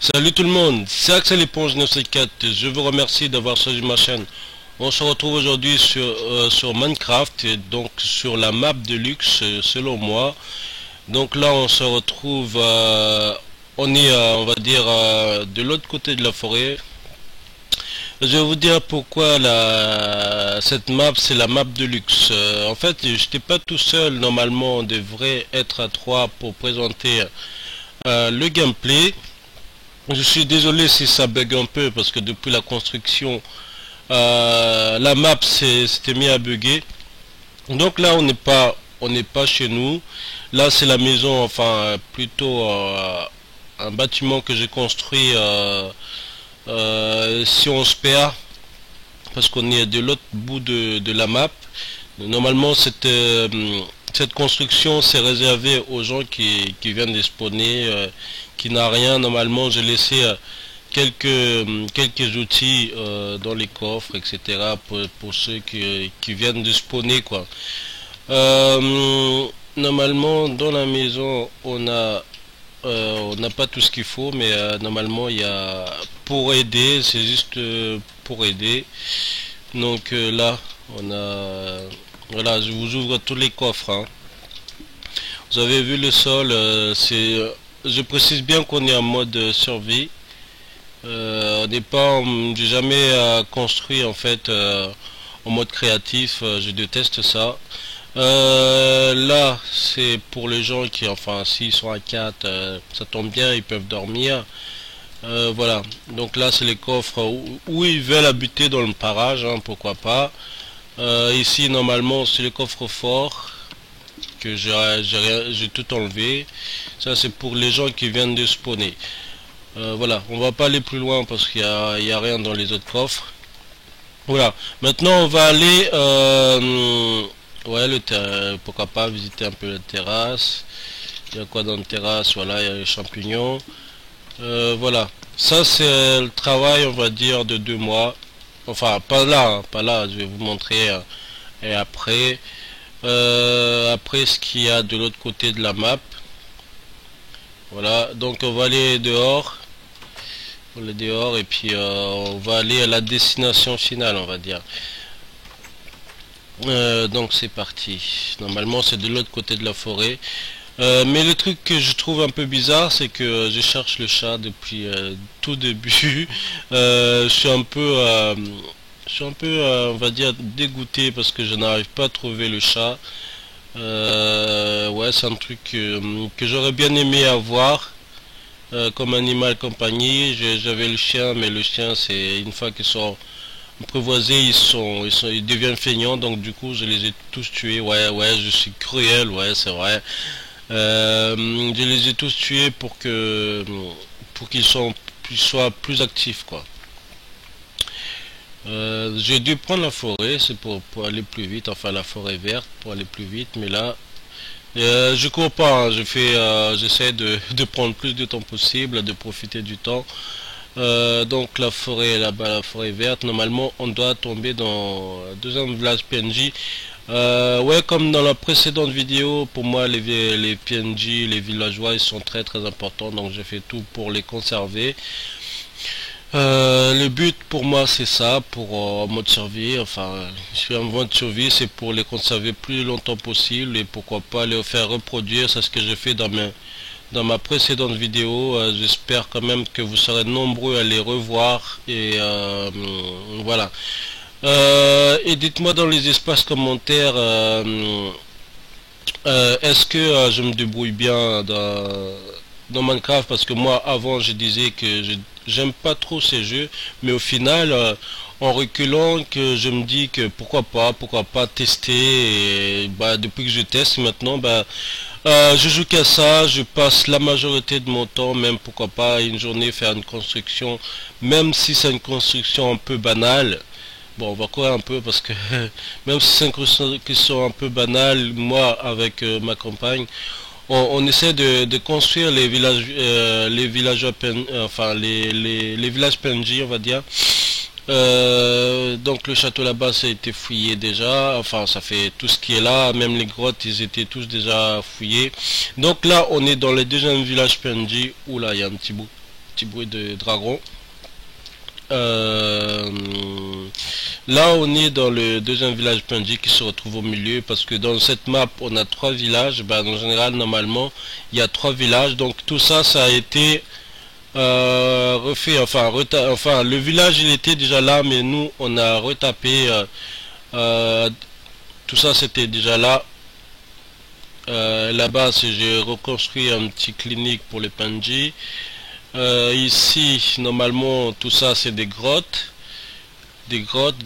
Salut tout le monde, c'est Axel Éponge 974, je vous remercie d'avoir choisi ma chaîne. On se retrouve aujourd'hui sur Minecraft, et donc sur la map de luxe selon moi. Donc là on se retrouve, on est on va dire de l'autre côté de la forêt. Je vais vous dire pourquoi cette map c'est la map de luxe. En fait j'étais pas tout seul, normalement on devrait être à 3 pour présenter le gameplay. Je suis désolé si ça bug un peu parce que depuis la construction, la map s'était mis à bugger. Donc là, on n'est pas chez nous. Là, c'est la maison, enfin plutôt un bâtiment que j'ai construit si on se perd parce qu'on est de l'autre bout de la map. Normalement, cette construction c'est réservé aux gens qui viennent de spawner, qui n'a rien. Normalement, j'ai laissé quelques outils dans les coffres, etc. pour ceux qui viennent de spawner, quoi. Normalement, dans la maison, on n'a pas tout ce qu'il faut, mais normalement, il y a pour aider, c'est juste pour aider. Donc là, on a, voilà, je vous ouvre tous les coffres, hein. Vous avez vu le sol, je précise bien qu'on est en mode survie. On n'est pas, j'ai jamais construit en fait en mode créatif. Je déteste ça. Là, c'est pour les gens qui, enfin, s'ils sont à 4, ça tombe bien, ils peuvent dormir. Voilà. Donc là, c'est les coffres où ils veulent habiter dans le parage, hein, pourquoi pas. Ici, normalement, c'est les coffres forts que j'ai tout enlevé. Ça, c'est pour les gens qui viennent de spawner. Voilà, on va pas aller plus loin parce qu'il y a rien dans les autres coffres. Voilà, maintenant on va aller, ouais, pourquoi pas visiter un peu la terrasse. Il y a quoi dans la terrasse? Voilà, il y a les champignons. Voilà, ça c'est le travail, on va dire, de 2 mois. Enfin, pas là, hein, pas là, je vais vous montrer. Et après, après ce qu'il y a de l'autre côté de la map. Voilà, donc on va aller dehors. On est dehors et puis on va aller à la destination finale, on va dire. Donc c'est parti. Normalement c'est de l'autre côté de la forêt. Mais le truc que je trouve un peu bizarre, c'est que je cherche le chat depuis tout début. Je suis un peu, on va dire, dégoûté parce que je n'arrive pas à trouver le chat. Ouais, c'est un truc que j'aurais bien aimé avoir. Comme animal compagnie, j'avais le chien, mais le chien, c'est une fois qu'ils sont apprivoisés, ils deviennent feignants, donc du coup, je les ai tous tués. Ouais, ouais, je suis cruel, ouais, c'est vrai. Je les ai tous tués pour qu'ils soient plus actifs, quoi. J'ai dû prendre la forêt, c'est pour aller plus vite, enfin la forêt verte pour aller plus vite, mais là, je cours pas, hein, j'essaie de prendre plus de temps possible, de profiter du temps. Donc la forêt là-bas, la forêt verte, normalement on doit tomber dans le deuxième village PNJ. Ouais, comme dans la précédente vidéo, pour moi les PNJ, les villageois, ils sont très très importants, donc j'ai fait tout pour les conserver. Le but pour moi c'est ça, pour mode survie, enfin je suis en mode survie, c'est pour les conserver plus longtemps possible et pourquoi pas les faire reproduire, c'est ce que j'ai fait dans ma précédente vidéo. J'espère quand même que vous serez nombreux à les revoir et voilà. Et dites-moi dans les espaces commentaires, est-ce que je me débrouille bien dans Minecraft, parce que moi avant je disais que j'aime pas trop ces jeux, mais au final en reculant que je me dis que pourquoi pas tester, et bah depuis que je teste maintenant, bah je joue qu'à ça, je passe la majorité de mon temps, même pourquoi pas une journée faire une construction, même si c'est une construction un peu banale. Bon, on va courir un peu parce que même si c'est une construction un peu banale, moi avec ma compagne, on essaie de construire les villages enfin les villages PNJ, on va dire. Donc le château là-bas ça a été fouillé déjà, enfin ça fait tout ce qui est là, même les grottes ils étaient tous déjà fouillés. Donc là on est dans le deuxième village PNJ, où là il y a un petit bruit de dragon. Euh, Là on est dans le deuxième village PNJ qui se retrouve au milieu, parce que dans cette map on a trois villages. Ben, en général normalement il y a trois villages, donc tout ça ça a été refait, enfin le village il était déjà là, mais nous on a retapé euh, tout ça, c'était déjà là. Là-bas j'ai reconstruit un petit clinique pour les PNJ. Ici normalement tout ça c'est des grottes,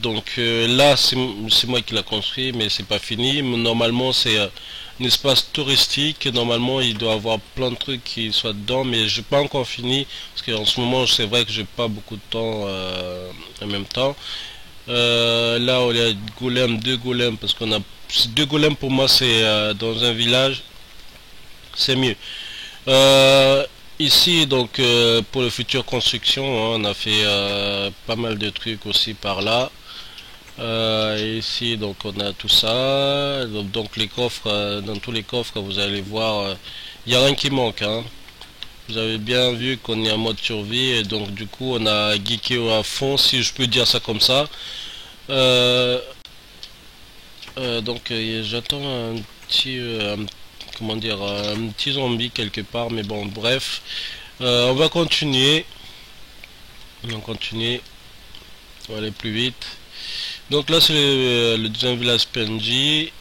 donc là c'est moi qui l'a construit, mais c'est pas fini. Normalement c'est un espace touristique, normalement il doit avoir plein de trucs qui soient dedans, mais j'ai pas encore fini parce qu'en ce moment c'est vrai que j'ai pas beaucoup de temps en même temps. Là on a golem, deux golems, parce qu'on a deux golems. Pour moi c'est dans un village c'est mieux. Ici donc pour les futures constructions, hein, on a fait pas mal de trucs aussi par là. Ici donc on a tout ça, donc les coffres, dans tous les coffres vous allez voir, il n'y a rien qui manque, hein. Vous avez bien vu qu'on est en mode survie, et donc du coup on a geeké à fond, si je peux dire ça comme ça. Euh, donc j'attends un petit comment dire, un petit zombie quelque part, mais bon bref. On va continuer, on va aller plus vite. Donc là c'est le deuxième village PNJ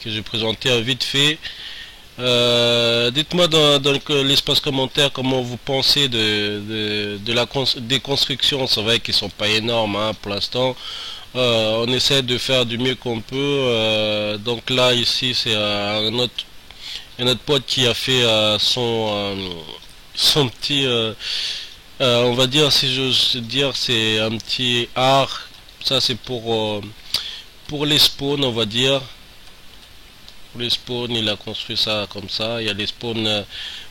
que j'ai présenté vite fait. Dites-moi dans l'espace commentaire comment vous pensez des constructions. C'est vrai qu'ils sont pas énormes, hein, pour l'instant. On essaie de faire du mieux qu'on peut. Donc là ici c'est un autre pote qui a fait son petit, on va dire, si je dire, c'est un petit art. Ça c'est pour les spawns, on va dire. Pour les spawns, il a construit ça comme ça. Il y a les spawns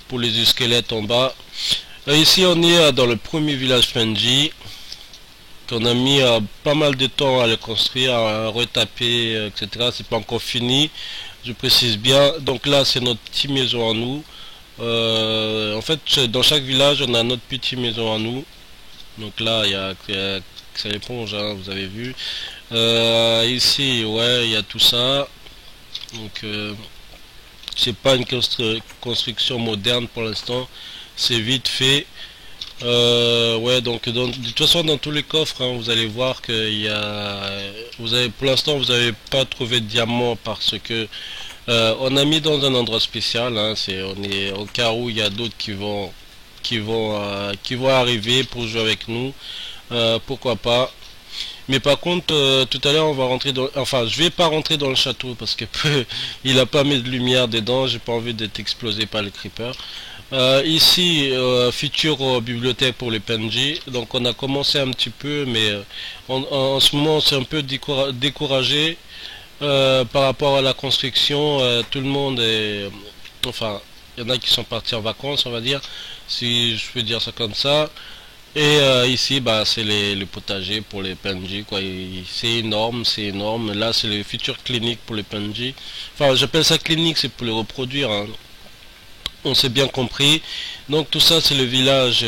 pour les squelettes en bas. Ici on est dans le premier village PNJ, qu'on a mis pas mal de temps à le construire, à retaper, etc. C'est pas encore fini, je précise bien. Donc là c'est notre petite maison à nous. En fait dans chaque village on a notre petite maison à nous. Donc là il y a c'est l'éponge, hein, vous avez vu. Ici ouais il y a tout ça. Donc c'est pas une construction moderne pour l'instant, c'est vite fait. Ouais, donc de toute façon dans tous les coffres, hein, vous allez voir qu'il y a, pour l'instant vous n'avez pas trouvé de diamants, parce que on a mis dans un endroit spécial, hein, on est au cas où il y a d'autres qui vont arriver pour jouer avec nous, pourquoi pas. Mais par contre, tout à l'heure, on va rentrer dans... Enfin, je vais pas rentrer dans le château parce que il a pas mis de lumière dedans. J'ai pas envie d'être explosé par le creeper. Ici, future bibliothèque pour les PNJ. Donc, on a commencé un petit peu, mais en ce moment, c'est un peu découragé par rapport à la construction. Tout le monde est... Enfin, il y en a qui sont partis en vacances, on va dire, si je peux dire ça comme ça. Et ici bah c'est le potager pour les PNJ, quoi. C'est énorme, c'est énorme. Là c'est les futures cliniques pour les PNJ. Enfin j'appelle ça clinique, c'est pour les reproduire, hein. On s'est bien compris. Donc tout ça c'est le village,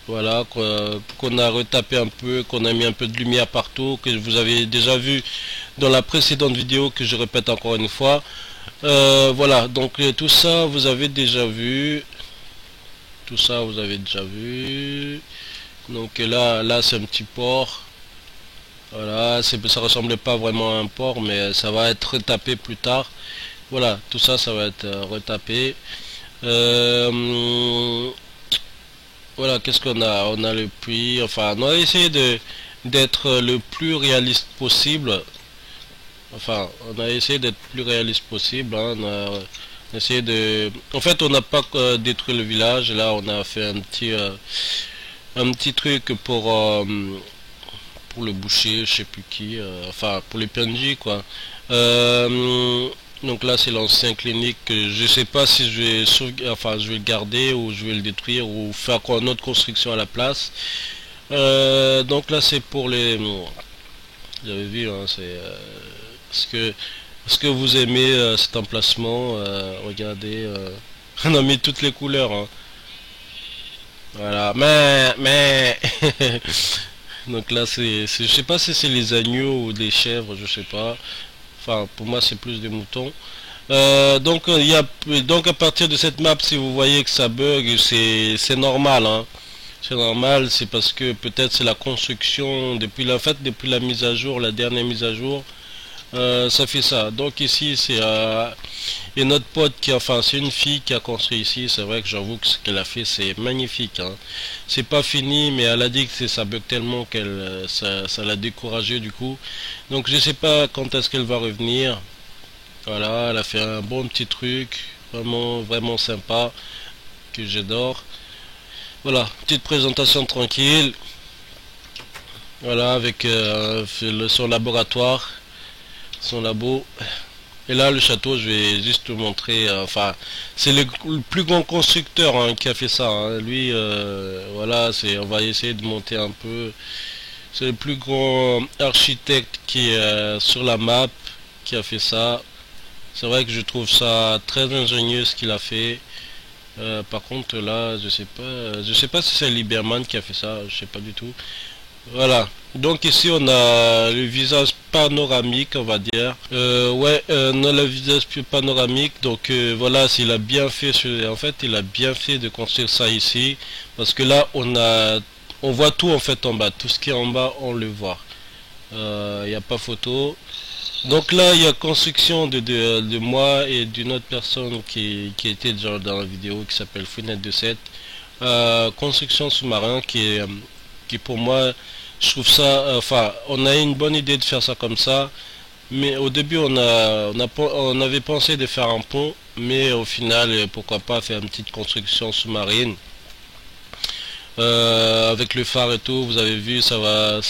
voilà, qu'on a retapé un peu, qu'on a mis un peu de lumière partout, que vous avez déjà vu dans la précédente vidéo, que je répète encore une fois. Voilà, donc tout ça vous avez déjà vu. Tout ça vous avez déjà vu. Donc là c'est un petit port. Voilà, ça ressemblait pas vraiment à un port, mais ça va être retapé plus tard. Voilà, tout ça ça va être retapé. Voilà, qu'est-ce qu'on a? On a le puits. Enfin, on a essayé d'être le plus réaliste possible. Enfin, on a essayé d'être plus réaliste possible, hein. On a essayé de... En fait, on n'a pas détruit le village. Là, on a fait un petit truc pour le boucher, je sais plus qui. Enfin, pour les PNJ, quoi. Donc là, c'est l'ancien clinique. Je sais pas si je vais le garder ou je vais le détruire ou faire une autre construction à la place. Donc là, c'est pour les... Vous avez vu, hein, c'est... est-ce que vous aimez cet emplacement? Regardez, on a mis toutes les couleurs, hein. Voilà, mais donc là je sais pas si c'est les agneaux ou des chèvres, je sais pas. Enfin, pour moi c'est plus des moutons. Donc à partir de cette map, si vous voyez que ça bug, c'est normal, hein. C'est normal, c'est parce que peut-être c'est la construction depuis la mise à jour, la dernière mise à jour, ça fait ça. Donc ici c'est et notre pote enfin c'est une fille qui a construit ici. C'est vrai que j'avoue que ce qu'elle a fait c'est magnifique, hein. C'est pas fini, mais elle a dit que ça bug tellement qu'elle ça l'a découragé du coup. Donc je sais pas quand est-ce qu'elle va revenir. Voilà, elle a fait un bon petit truc, vraiment vraiment sympa que j'adore. Voilà, petite présentation tranquille. Voilà, avec son laboratoire, son labo. Et là, le château, je vais juste te montrer. Enfin, c'est le plus grand constructeur, hein, qui a fait ça, hein. Lui, voilà, on va essayer de monter un peu. C'est le plus grand architecte qui est sur la map qui a fait ça. C'est vrai que je trouve ça très ingénieux ce qu'il a fait. Par contre, là, je sais pas si c'est Liberman qui a fait ça. Je sais pas du tout. Voilà. Donc ici on a le visage panoramique, on va dire. Ouais, on a le visage plus panoramique. Donc voilà, s'il a bien fait, en fait, il a bien fait de construire ça ici, parce que là on voit tout en fait en bas. Tout ce qui est en bas, on le voit. Il n'y a pas photo. Donc là, il y a construction de moi et d'une autre personne qui était déjà dans la vidéo, qui s'appelle Fenêtre de 7. Construction sous-marin qui pour moi, je trouve ça, enfin, on a une bonne idée de faire ça comme ça, mais au début on avait pensé de faire un pont, mais au final, pourquoi pas faire une petite construction sous-marine. Avec le phare et tout, vous avez vu, ça va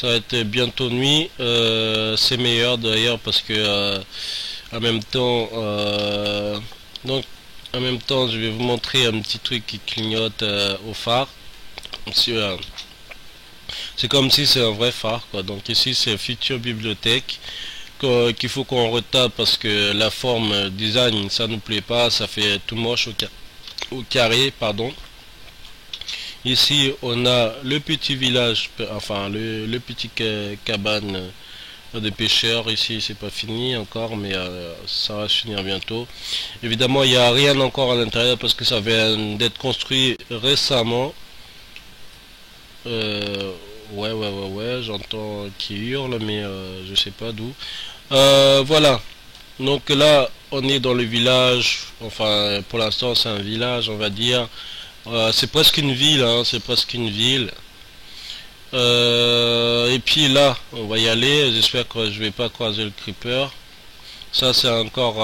être bientôt nuit. C'est meilleur d'ailleurs parce que en même temps, donc en même temps, je vais vous montrer un petit truc qui clignote au phare. C'est comme si c'est un vrai phare, quoi. Donc ici c'est Future Bibliothèque qu'il faut qu'on retape parce que la forme design ça nous plaît pas, ça fait tout moche au carré, pardon. Ici on a le petit village, enfin le petit cabane de pêcheurs. Ici c'est pas fini encore, mais ça va se finir bientôt. Évidemment il n'y a rien encore à l'intérieur parce que ça vient d'être construit récemment. Euh, ouais, j'entends qui hurle, mais je sais pas d'où. Voilà, donc là, on est dans le village, enfin, pour l'instant, c'est un village, on va dire. C'est presque une ville, hein, c'est presque une ville. Et puis là, on va y aller, j'espère que je vais pas croiser le creeper. Ça, c'est encore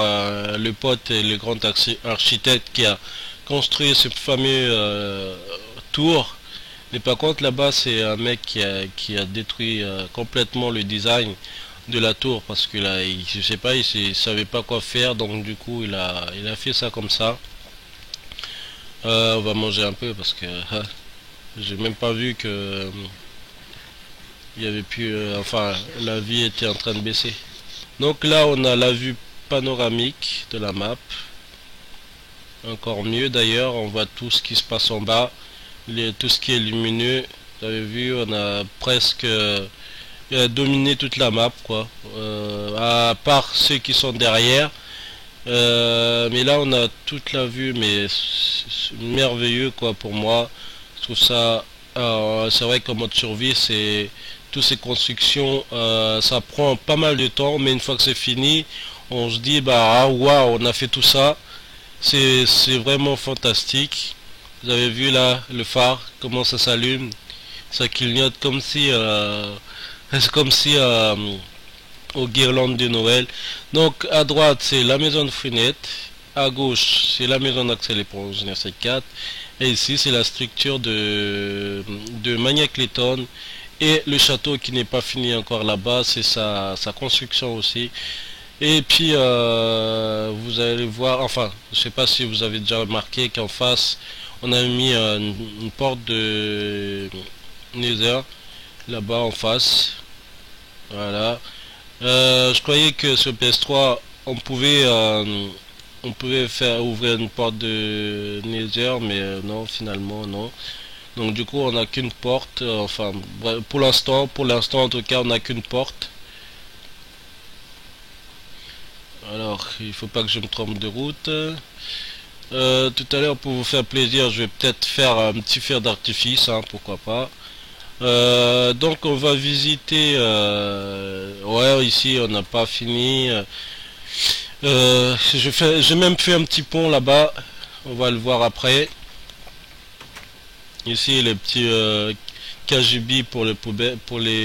le pote et le grand architecte qui a construit ce fameux tour. Mais par contre là-bas c'est un mec qui a détruit complètement le design de la tour parce que là je sais pas, il savait pas quoi faire, donc du coup il a fait ça comme ça. On va manger un peu parce que j'ai même pas vu que il y avait plus enfin la vie était en train de baisser. Donc là on a la vue panoramique de la map, encore mieux d'ailleurs, on voit tout ce qui se passe en bas, tout ce qui est lumineux. Vous avez vu, on a presque dominé toute la map, quoi. À part ceux qui sont derrière. Mais là, on a toute la vue, mais c'est merveilleux, quoi, pour moi. Je trouve ça. C'est vrai qu'en mode survie, c'est toutes ces constructions, ça prend pas mal de temps, mais une fois que c'est fini, on se dit bah ah, waouh, on a fait tout ça. C'est vraiment fantastique. Vous avez vu là le phare, comment ça s'allume, ça clignote comme si c'est comme si aux guirlandes de Noël. Donc à droite c'est la maison de Fenêtre, à gauche c'est la maison d'Axel Éponge 4, et ici c'est la structure de Maniac Clayton, et le château qui n'est pas fini encore là-bas, c'est sa construction aussi. Et puis vous allez voir, enfin je sais pas si vous avez déjà remarqué qu'en face on a mis une porte de Nether là-bas en face. Voilà. Je croyais que sur PS3 on pouvait on pouvait faire ouvrir une porte de Nether, mais non, finalement non. Donc du coup on n'a qu'une porte, enfin bref, pour l'instant en tout cas on n'a qu'une porte. Alors il faut pas que je me trompe de route. Tout à l'heure pour vous faire plaisir je vais peut-être faire un petit fer d'artifice, hein, pourquoi pas. Donc on va visiter, ouais ici on n'a pas fini. J'ai même fait un petit pont là-bas, on va le voir après. Ici les petits KGB pour les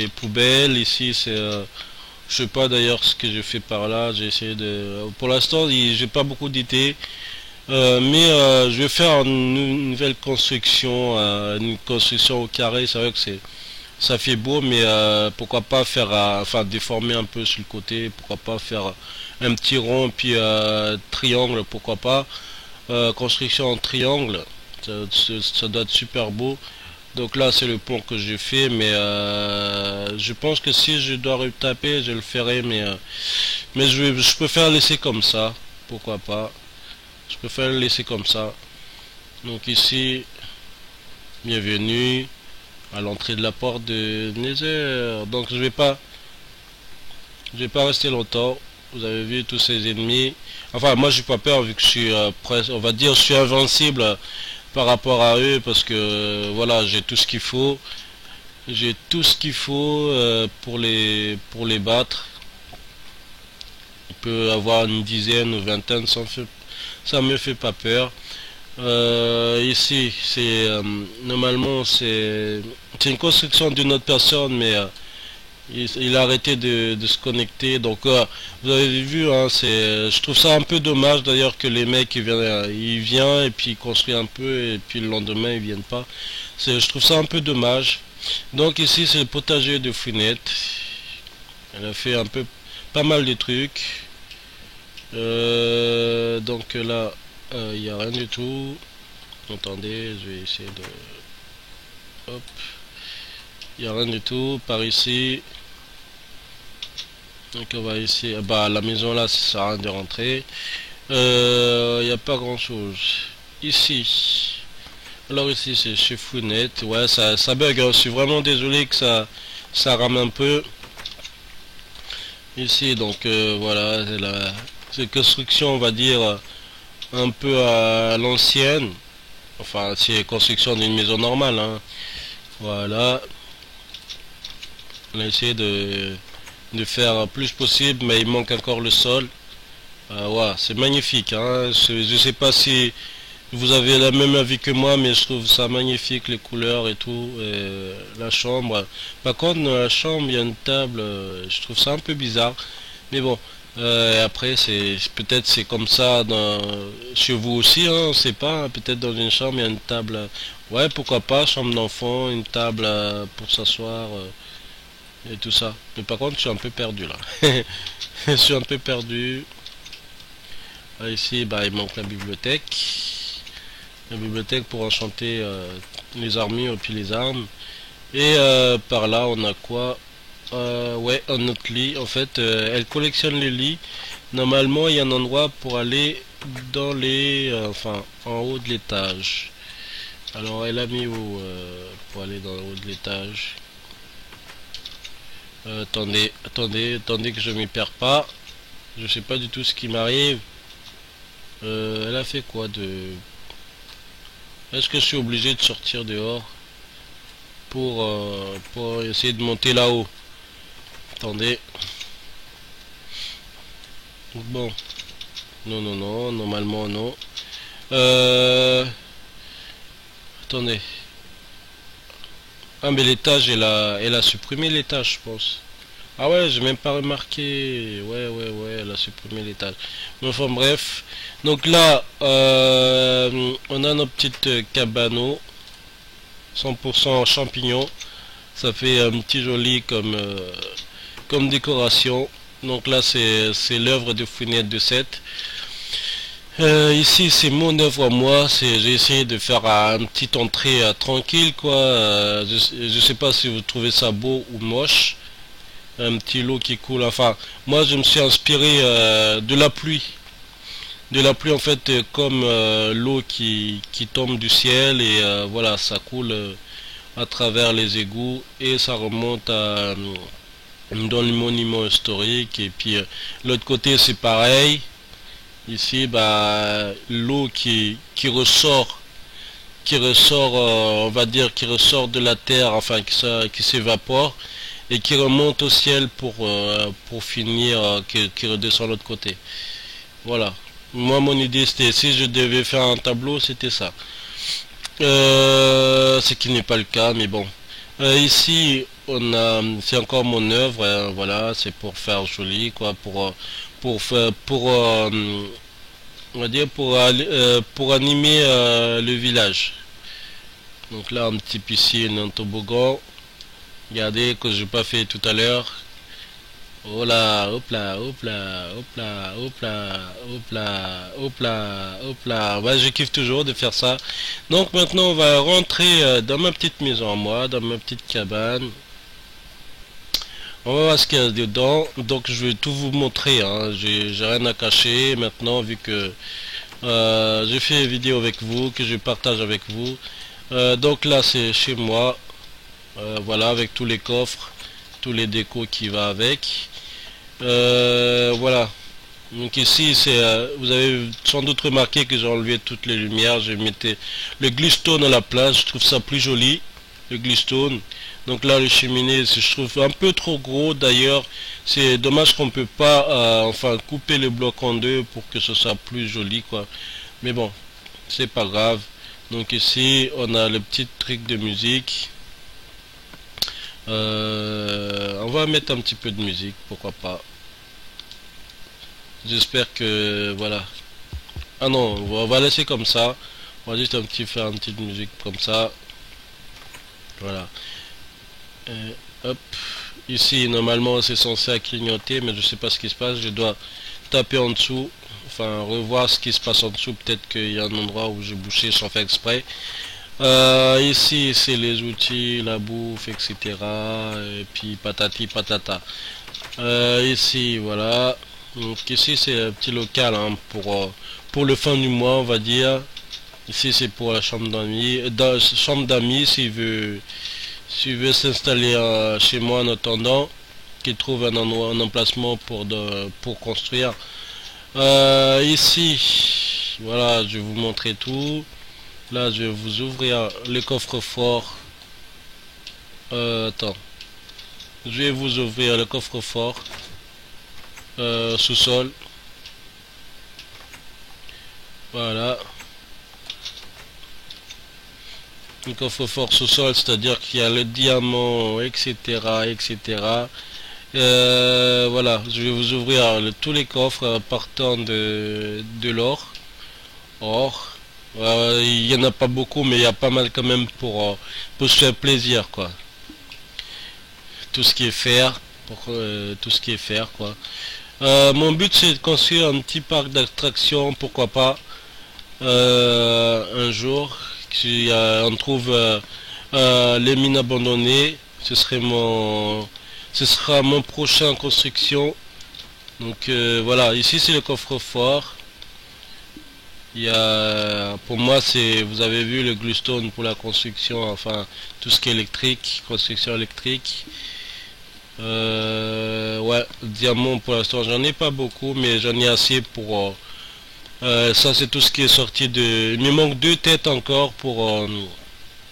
poubelles. Ici c'est je sais pas d'ailleurs ce que j'ai fait par là. J'ai essayé de, pour l'instant j'ai pas beaucoup d'idées, mais je vais faire une nouvelle construction, une construction au carré. C'est vrai que ça fait beau, mais pourquoi pas faire, enfin déformer un peu sur le côté, pourquoi pas faire un petit rond puis triangle, pourquoi pas. Construction en triangle, ça doit être super beau. Donc là c'est le pont que j'ai fait, mais je pense que si je dois retaper je le ferai, mais je préfère laisser comme ça, pourquoi pas. Je préfère le laisser comme ça. Donc ici, bienvenue à l'entrée de la porte de Nether. Donc je vais pas rester longtemps. Vous avez vu tous ces ennemis. Enfin moi j'ai pas peur vu que je suis presque, on va dire je suis invincible par rapport à eux, parce que voilà j'ai tout ce qu'il faut. J'ai tout ce qu'il faut pour les battre. Il peut avoir une dizaine ou vingtaine, ça me fait pas peur. Ici c'est normalement c'est une construction d'une autre personne, mais il a arrêté de se connecter. Donc vous avez vu, hein, je trouve ça un peu dommage d'ailleurs que les mecs ils viennent et puis ils construisent un peu et puis le lendemain ils viennent pas. Je trouve ça un peu dommage. Donc ici c'est le potager de Fouinette. Elle a fait un peu pas mal de trucs. Donc là il n'y a rien du tout. Attendez, je vais essayer de... Hop. Il n'y a rien du tout par ici. Donc on va essayer. Bah la maison là ça sert à rien de rentrer. Il n'y a pas grand chose. Ici. Alors ici c'est chez Fouinette. Ouais ça bug, hein. Je suis vraiment désolé que ça rame un peu. Ici donc voilà, c'est construction on va dire un peu à l'ancienne. Enfin c'est construction d'une maison normale, hein. Voilà. On a essayé de faire plus possible, mais il manque encore le sol. Ouais, c'est magnifique, hein. Je sais pas si vous avez la même avis que moi, mais je trouve ça magnifique, les couleurs et tout. Et la chambre. Par contre, dans la chambre, il y a une table. Je trouve ça un peu bizarre. Mais bon, après, peut-être c'est comme ça chez vous aussi, hein, on sait pas. Hein. Peut-être dans une chambre, il y a une table. Ouais, pourquoi pas, chambre d'enfant, une table pour s'asseoir. Et tout ça. Mais par contre je suis un peu perdu là. Je suis un peu perdu. Ici bah il manque la bibliothèque. La bibliothèque pour enchanter les armures et puis les armes. Et par là on a quoi? Ouais, un autre lit. En fait elle collectionne les lits. Normalement il y a un endroit pour aller dans les enfin en haut de l'étage. Alors elle a mis où pour aller dans le haut de l'étage? Attendez que je m'y perds pas. Je sais pas du tout ce qui m'arrive. Elle a fait quoi de... Est-ce que je suis obligé de sortir dehors pour essayer de monter là-haut? Attendez. Bon. Non, normalement non. Attendez. Ah mais l'étage, elle a supprimé l'étage je pense. Ah ouais, j'ai même pas remarqué. Ouais, elle a supprimé l'étage. Mais enfin bref. Donc là, on a nos petites cabanos. 100% champignons. Ça fait un petit joli comme décoration. Donc là c'est l'œuvre de Fouinette de 7. Ici c'est mon œuvre à moi, j'ai essayé de faire une petite entrée tranquille quoi. Je sais pas si vous trouvez ça beau ou moche. Un petit lot qui coule, enfin moi je me suis inspiré de la pluie. de la pluie en fait, comme l'eau qui tombe du ciel et voilà, ça coule à travers les égouts et ça remonte dans les monuments historiques. Et puis l'autre côté c'est pareil. Ici, bah, l'eau qui ressort, on va dire, qui ressort de la terre, enfin, qui s'évapore et qui remonte au ciel pour finir, qui redescend de l'autre côté. Voilà. Moi, mon idée, c'était, si je devais faire un tableau, c'était ça. Ce qui n'est pas le cas, mais bon. Ici, c'est encore mon œuvre, hein, voilà, c'est pour faire joli, quoi, pour faire, on va dire, pour animer le village. Donc là, un petit piscine, un toboggan. Regardez, que j'ai pas fait tout à l'heure. Oh là, hop là, hop là, hop là, hop là, hop là, hop là, hop là. Ouais, je kiffe toujours de faire ça. Donc maintenant, on va rentrer dans ma petite maison à moi, dans ma petite cabane. On va voir ce qu'il y a dedans. Donc je vais tout vous montrer, hein. J'ai rien à cacher maintenant, vu que j'ai fait une vidéo avec vous, que je partage avec vous. Donc là, c'est chez moi. Voilà, avec tous les coffres, tous les décos qui va avec. Voilà. Donc ici, vous avez sans doute remarqué que j'ai enlevé toutes les lumières. J'ai mis le glistone à la place. Je trouve ça plus joli, le glistone. Donc là, les cheminées, je trouve un peu trop gros. D'ailleurs, c'est dommage qu'on peut pas, enfin, couper le bloc en deux pour que ce soit plus joli, quoi. Mais bon, c'est pas grave. Donc ici, on a le petit truc de musique. On va mettre un petit peu de musique, pourquoi pas. J'espère que voilà. Ah non, on va laisser comme ça. On va juste faire une petite musique comme ça. Voilà. Hop. Ici, normalement, c'est censé clignoter, mais je sais pas ce qui se passe. Je dois taper en dessous. Enfin, revoir ce qui se passe en dessous. Peut-être qu'il y a un endroit où j'ai bouché sans faire exprès. Ici, c'est les outils, la bouffe, etc. Et puis patati patata. Ici, voilà. Donc ici, c'est un petit local, hein, pour le fin du mois, on va dire. Ici, c'est pour la chambre d'amis. Chambre d'amis, s'il veut s'installer chez moi en attendant qu'il trouve un endroit, un emplacement pour construire. Ici, voilà, je vais vous montrer tout. Là, je vais vous ouvrir le coffre-fort. Attends. Je vais vous ouvrir le coffre-fort sous-sol. Voilà. Le coffre-fort sous-sol, c'est-à-dire qu'il y a le diamant, etc., etc. Voilà, je vais vous ouvrir tous les coffres partant de l'or. Or. Il y en a pas beaucoup, mais il y a pas mal quand même pour se faire plaisir, quoi. Tout ce qui est fer, tout ce qui est fer, quoi. Mon but, c'est de construire un petit parc d'attractions, pourquoi pas, un jour. Si on trouve les mines abandonnées, ce sera mon prochain construction. Donc voilà, ici c'est le coffre-fort. Pour moi, vous avez vu le glustone pour la construction, enfin tout ce qui est électrique, construction électrique. Ouais, diamant pour l'instant, j'en ai pas beaucoup, mais j'en ai assez pour. Ça, c'est tout ce qui est sorti de. Il me manque deux têtes encore pour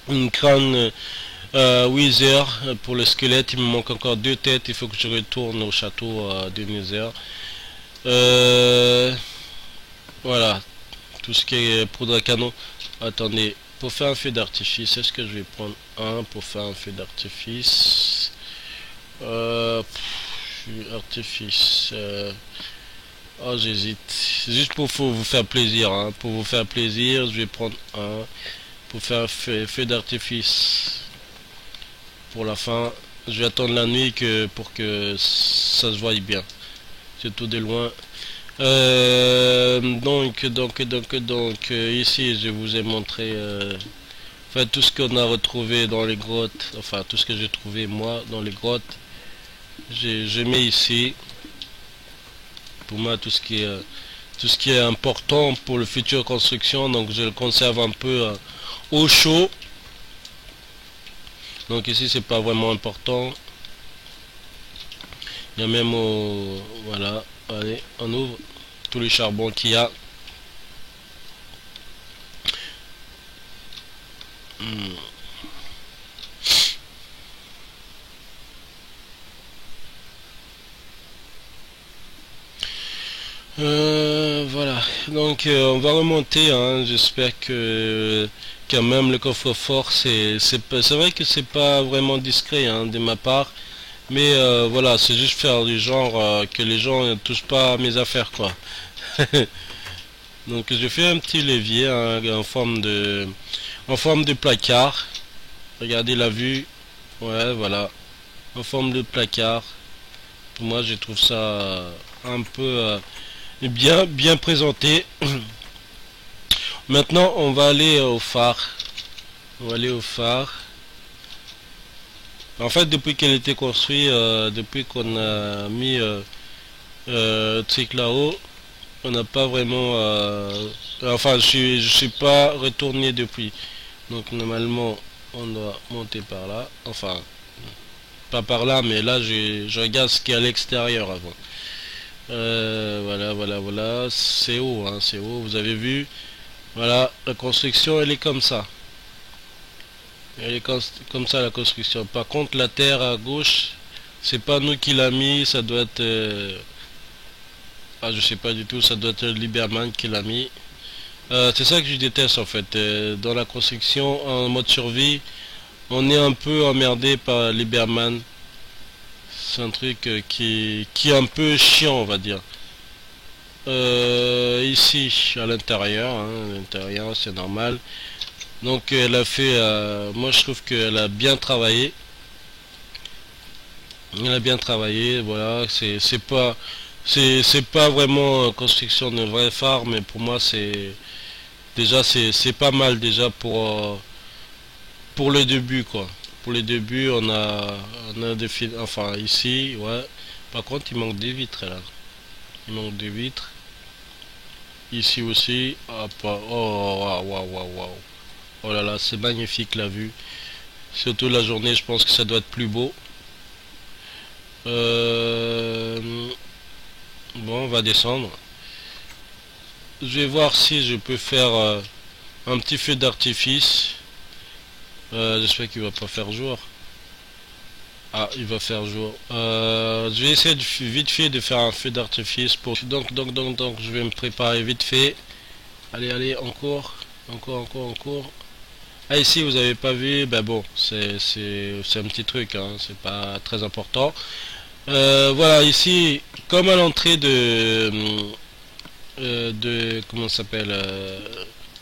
une crâne Wither pour le squelette. Il me manque encore deux têtes. Il faut que je retourne au château de Nether. Voilà, tout ce qui est poudre à canon. Attendez, pour faire un feu d'artifice, est-ce que je vais prendre un pour faire un feu d'artifice? Artifice. Oh, j'hésite. Juste pour vous faire plaisir, hein. Pour vous faire plaisir, je vais prendre un pour faire un feu d'artifice. Pour la fin, je vais attendre la nuit pour que ça se voie bien. Surtout de loin. Donc, ici, je vous ai montré enfin, tout ce qu'on a retrouvé dans les grottes. Enfin, tout ce que j'ai trouvé moi dans les grottes. Je mets ici. Pour moi, tout ce qui est tout ce qui est important pour le futur construction, donc je le conserve un peu au chaud. Donc ici c'est pas vraiment important. Il y a même voilà, allez, on ouvre tous les charbons qu'il y a. Voilà, donc on va remonter, hein. J'espère que quand même le coffre-fort, c'est vrai que c'est pas vraiment discret, hein, de ma part, mais voilà, c'est juste faire du genre que les gens ne touchent pas à mes affaires, quoi. Donc je fais un petit levier, hein, en forme de placard. Regardez la vue, ouais, voilà, en forme de placard. Moi je trouve ça un peu bien présenté. Maintenant on va aller au phare. On va aller au phare. En fait, depuis qu'elle était construite, depuis qu'on a mis truc là-haut, on n'a pas vraiment enfin je suis pas retourné depuis. Donc normalement on doit monter par là, enfin pas par là, mais là je regarde ce qui est à l'extérieur avant. Voilà, c'est haut, hein, c'est haut, vous avez vu. Voilà, la construction elle est comme ça. Elle est comme ça la construction. Par contre la terre à gauche, c'est pas nous qui l'a mis, ça doit être ah, je sais pas du tout, ça doit être Liberman qui l'a mis. C'est ça que je déteste en fait. Dans la construction en mode survie, on est un peu emmerdé par Liberman. C'est un truc qui est un peu chiant, on va dire. Ici, à l'intérieur, hein, à l'intérieur, c'est normal. Donc elle a fait, moi je trouve qu'elle a bien travaillé. Elle a bien travaillé, voilà. C'est pas vraiment construction de vrai phare, mais pour moi c'est déjà c'est pas mal déjà pour le début, quoi. Pour le début on a des enfin ici, ouais. Par contre il manque des vitres là. Il manque des vitres. Ici aussi. Hop, oh waouh. Oh là là, c'est magnifique la vue. Surtout la journée, je pense que ça doit être plus beau. Bon, on va descendre. Je vais voir si je peux faire un petit feu d'artifice. J'espère qu'il va pas faire jour. Ah, il va faire jour. Je vais essayer vite fait de faire un feu d'artifice pour. Donc, je vais me préparer vite fait. Allez, encore. Encore. Ah, ici, vous avez pas vu. Ben bon, c'est un petit truc, hein. C'est pas très important. Voilà, ici, comme à l'entrée de comment ça s'appelle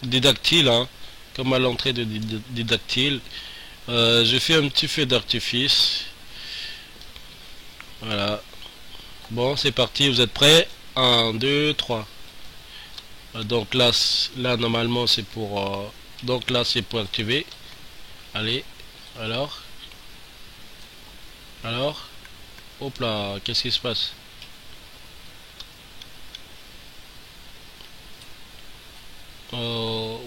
didactyle, hein, comme à l'entrée de didactyle, j'ai fait un petit feu d'artifice. Voilà, bon c'est parti, vous êtes prêts? 1 2 3. Donc là normalement c'est pour donc là c'est pour activer. Allez, alors hop là, qu'est-ce qui se passe? Hop.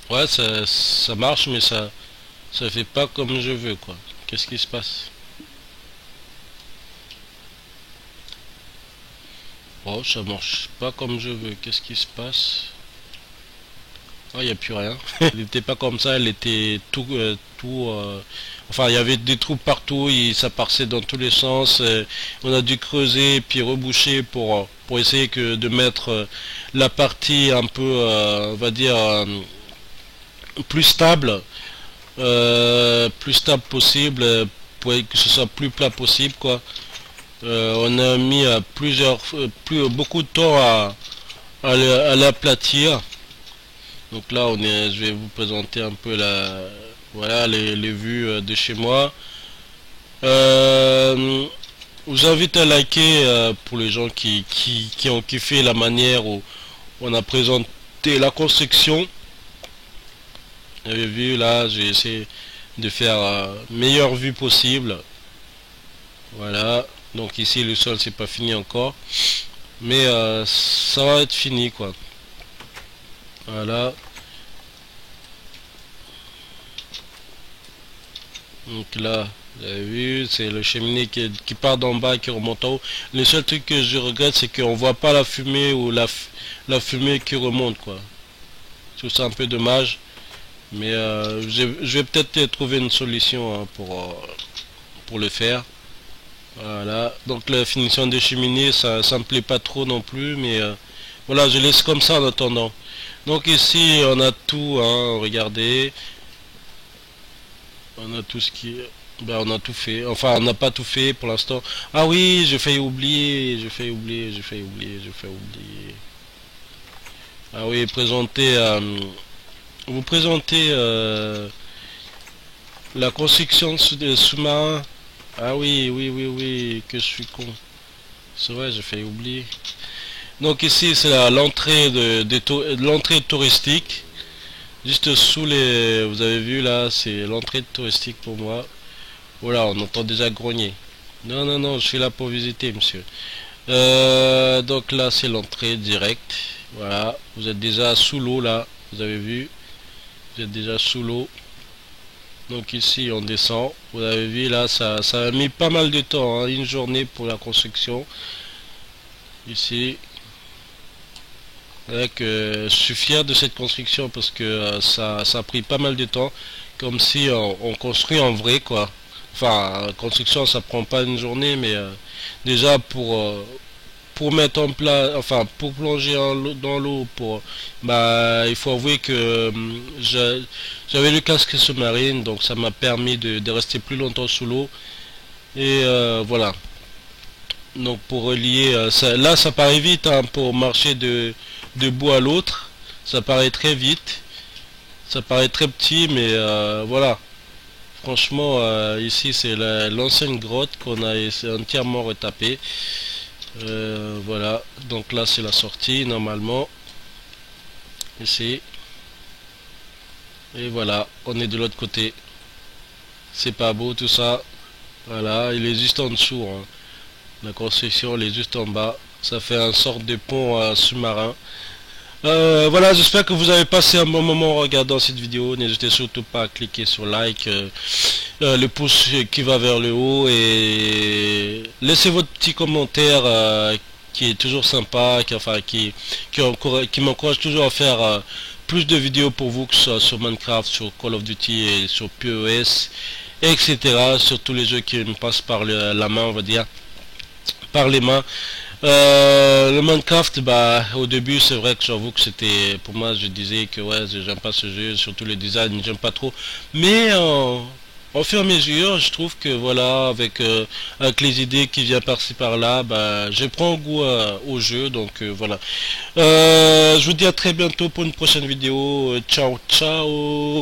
Ouais, ça marche, mais ça fait pas comme je veux, quoi. Qu'est-ce qui se passe? Oh, ça marche pas comme je veux. Qu'est-ce qui se passe? Oh, il n'y a plus rien. Elle n'était pas comme ça, elle était enfin, il y avait des trous partout, ça partait dans tous les sens. On a dû creuser puis reboucher pour essayer de mettre la partie un peu, on va dire, plus stable. Plus stable possible pour que ce soit plus plat possible, quoi. On a mis beaucoup de temps à l'aplatir. Donc là je vais vous présenter un peu voilà les vues de chez moi. Je vous invite à liker pour les gens qui ont kiffé la manière où on a présenté la construction. Vous avez vu là, j'ai essayé de faire meilleure vue possible. Voilà, donc ici le sol c'est pas fini encore, mais ça va être fini quoi. Voilà, donc là vous avez vu, c'est le cheminée qui part d'en bas qui remonte en haut. Le seul truc que je regrette, c'est qu'on voit pas la fumée ou la fumée qui remonte quoi. Je trouve ça un peu dommage, mais je vais peut-être trouver une solution hein, pour le faire. Voilà, donc la finition des cheminées, ça me plaît pas trop non plus, mais voilà, je laisse comme ça en attendant. Donc ici, on a tout, hein, regardez, on a tout ce qui... Ben, on a tout fait, enfin, on n'a pas tout fait pour l'instant. Ah oui, j'ai failli oublier, j'ai failli oublier, j'ai failli oublier, j'ai failli oublier. Ah oui, vous présentez la construction des sous-marins. Ah oui, oui, oui, oui, que je suis con. C'est vrai, j'ai failli oublier. Donc ici c'est l'entrée l'entrée touristique. Juste sous les... Vous avez vu là, c'est l'entrée touristique pour moi. Voilà, on entend déjà grogner. Non, non, non, je suis là pour visiter, monsieur. Donc là c'est l'entrée directe. Voilà, vous êtes déjà sous l'eau là. Vous avez vu, vous êtes déjà sous l'eau. Donc ici on descend. Vous avez vu là, ça a mis pas mal de temps, hein, une journée pour la construction. Ici. Je suis fier de cette construction parce que ça a pris pas mal de temps, comme si on construit en vrai quoi. Enfin, construction ça prend pas une journée, mais déjà pour mettre en place, enfin pour plonger dans l'eau, bah il faut avouer que j'avais le casque sous-marine, donc ça m'a permis de rester plus longtemps sous l'eau. Et voilà. Donc pour relier, là ça paraît vite hein, pour marcher de bout à l'autre, ça paraît très vite, ça paraît très petit, mais voilà. Franchement, ici c'est l'ancienne grotte qu'on a entièrement retapée. Voilà, donc là c'est la sortie normalement. Ici. Et voilà, on est de l'autre côté. C'est pas beau tout ça. Voilà, il est juste en dessous. Hein. La construction, elle est juste en bas. Ça fait une sorte de pont sous-marin. Voilà, j'espère que vous avez passé un bon moment en regardant cette vidéo. N'hésitez surtout pas à cliquer sur like, le pouce qui va vers le haut et laissez votre petit commentaire qui est toujours sympa, qui m'encourage toujours à faire plus de vidéos pour vous, que ce soit sur Minecraft, sur Call of Duty et sur PES, etc. Sur tous les jeux qui me passent par la main, on va dire, par les mains. Le Minecraft, bah au début c'est vrai que j'avoue que c'était, pour moi je disais que ouais j'aime pas ce jeu, surtout le design j'aime pas trop, mais au fur et à mesure je trouve que voilà avec les idées qui viennent par-ci par-là, bah je prends goût au jeu, donc voilà. Je vous dis à très bientôt pour une prochaine vidéo. Ciao ciao.